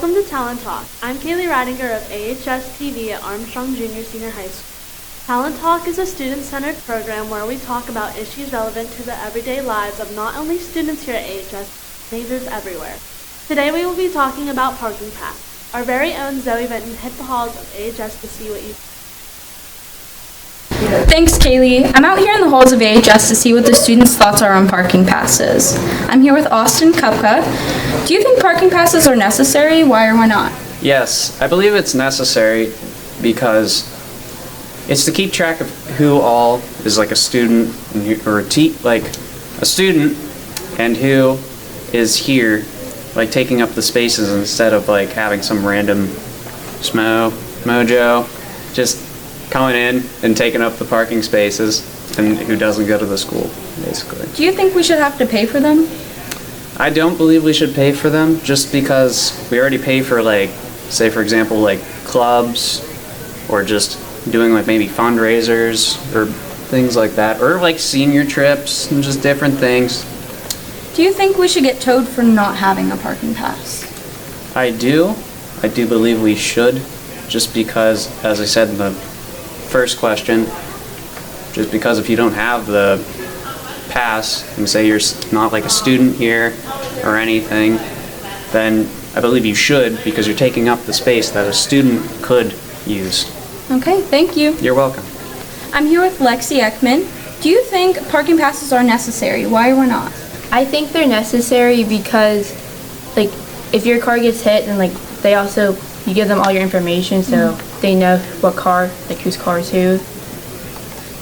Welcome to Talon Talk. I'm Kaylee Ridinger of AHS-TV at Armstrong Junior Senior High School. Talon Talk is a student-centered program where we talk about issues relevant to the everyday lives of not only students here at AHS, but neighbors everywhere. Today we will be talking about parking pass. Our very own Zoe Vinton hit the halls of AHS to see what you... Thanks, Kaylee. I'm out here in the halls of AHS to see what the students' thoughts are on parking passes. I'm here with Austin Kupka. Do you think parking passes are necessary? Why or why not? Yes, I believe it's necessary because it's to keep track of who all is like a student or a student and who is here like taking up the spaces instead of like having some random mojo just coming in and taking up the parking spaces and who doesn't go to the school, basically. Do you think we should have to pay for them? I don't believe we should pay for them just because we already pay for like, say for example, like clubs or just doing like maybe fundraisers or things like that, or like senior trips and just different things. Do you think we should get towed for not having a parking pass? I do believe we should, just because, as I said in the first question, just because if you don't have the pass and say you're not like a student here or anything, then I believe you should because you're taking up the space that a student could use. Okay, thank you. You're welcome. I'm here with Lexi Ekman. Do you think parking passes are necessary? Why or why not? I think they're necessary because, like, if your car gets hit, then like you give them all your information so they know what car, like whose car is who.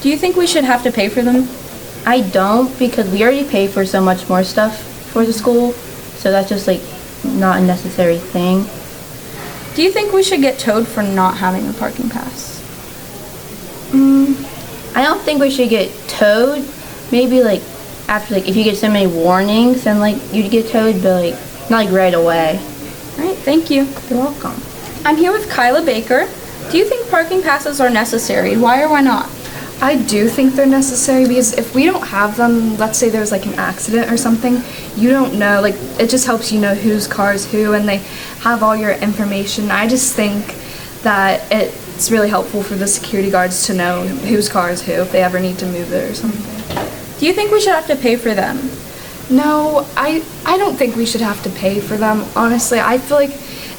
Do you think we should have to pay for them? I don't, because we already pay for so much more stuff for the school, so that's just like not a necessary thing. Do you think we should get towed for not having a parking pass? I don't think we should get towed. Maybe like after, like if you get so many warnings, then like you'd get towed, but like not like right away. All right, thank you. You're welcome. I'm here with Kyla Baker. Do you think parking passes are necessary? Why or why not? I do think they're necessary because if we don't have them, let's say there's like an accident or something, you don't know, like it just helps you know whose car is who and they have all your information. I just think that it's really helpful for the security guards to know whose car is who if they ever need to move it or something. Do you think we should have to pay for them? No, I don't think we should have to pay for them. Honestly, I feel like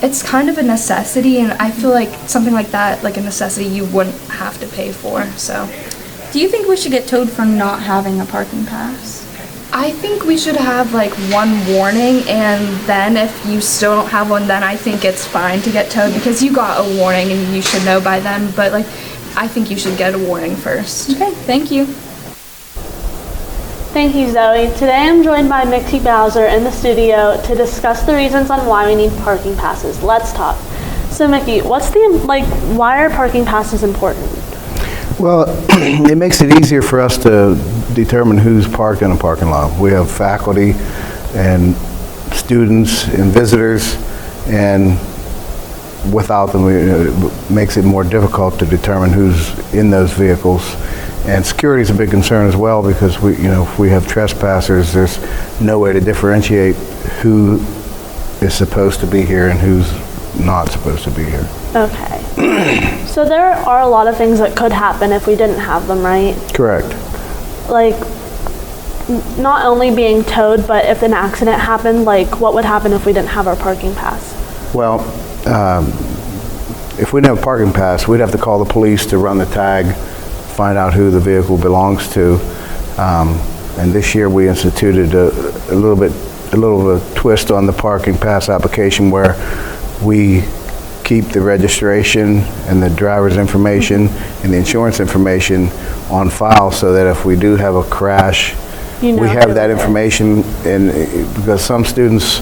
it's kind of a necessity, and I feel like something like that, like a necessity, you wouldn't have to pay for, so. Do you think we should get towed for not having a parking pass? I think we should have like one warning, and then if you still don't have one, then I think it's fine to get towed because you got a warning and you should know by then, but like I think you should get a warning first. Okay, thank you. Thank you, Zoe. Today I'm joined by Mikey Bowser in the studio to discuss the reasons on why we need parking passes. Let's talk. So Mickey, why are parking passes important? Well, it makes it easier for us to determine who's parked in a parking lot. We have faculty and students and visitors, and without them, it makes it more difficult to determine who's in those vehicles. And security is a big concern as well because if we have trespassers, there's no way to differentiate who is supposed to be here and who's not supposed to be here. Okay. So there are a lot of things that could happen if we didn't have them, right? Correct. Like, not only being towed, but if an accident happened, like what would happen if we didn't have our parking pass? Well, if we didn't have a parking pass, we'd have to call the police to run the tag, find out who the vehicle belongs to. And this year we instituted a little bit of a twist on the parking pass application where we keep the registration and the driver's information and the insurance information on file so that if we do have a crash, we have that information. And because some students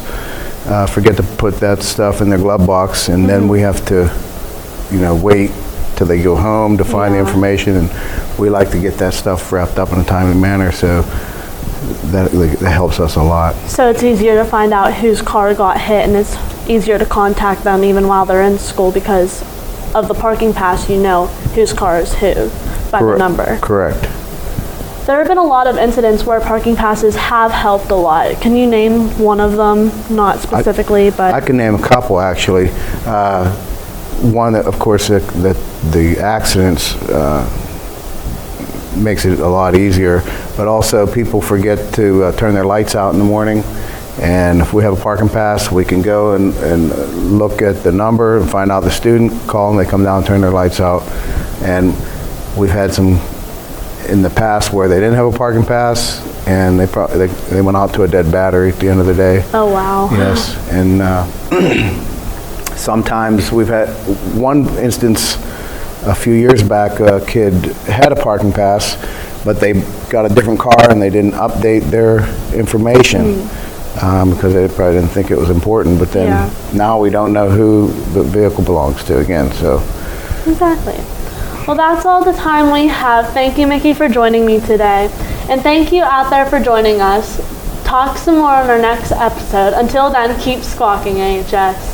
forget to put that stuff in their glove box, and then we have to wait till they go home to find the information, and we like to get that stuff wrapped up in a timely manner, so that helps us a lot. So it's easier to find out whose car got hit, and it's easier to contact them even while they're in school because of the parking pass, you know whose car is who by the number. Correct. there have been a lot of incidents where parking passes have helped a lot. Can you name one of them? Not specifically, but... I can name a couple, actually. One, of course, that the accidents makes it a lot easier, but also people forget to turn their lights out in the morning. And if we have a parking pass, we can go and look at the number and find out the student, call them, they come down, turn their lights out. And we've had some in the past where they didn't have a parking pass and they went out to a dead battery at the end of the day. Oh, wow. Yes, and sometimes we've had one instance a few years back, a kid had a parking pass, but they got a different car and they didn't update their information. Because they probably didn't think it was important, but then now we don't know who the vehicle belongs to again, so. Exactly. Well, that's all the time we have. Thank you, Mickey, for joining me today. And thank you out there for joining us. Talk some more on our next episode. Until then, keep squawking, AHS.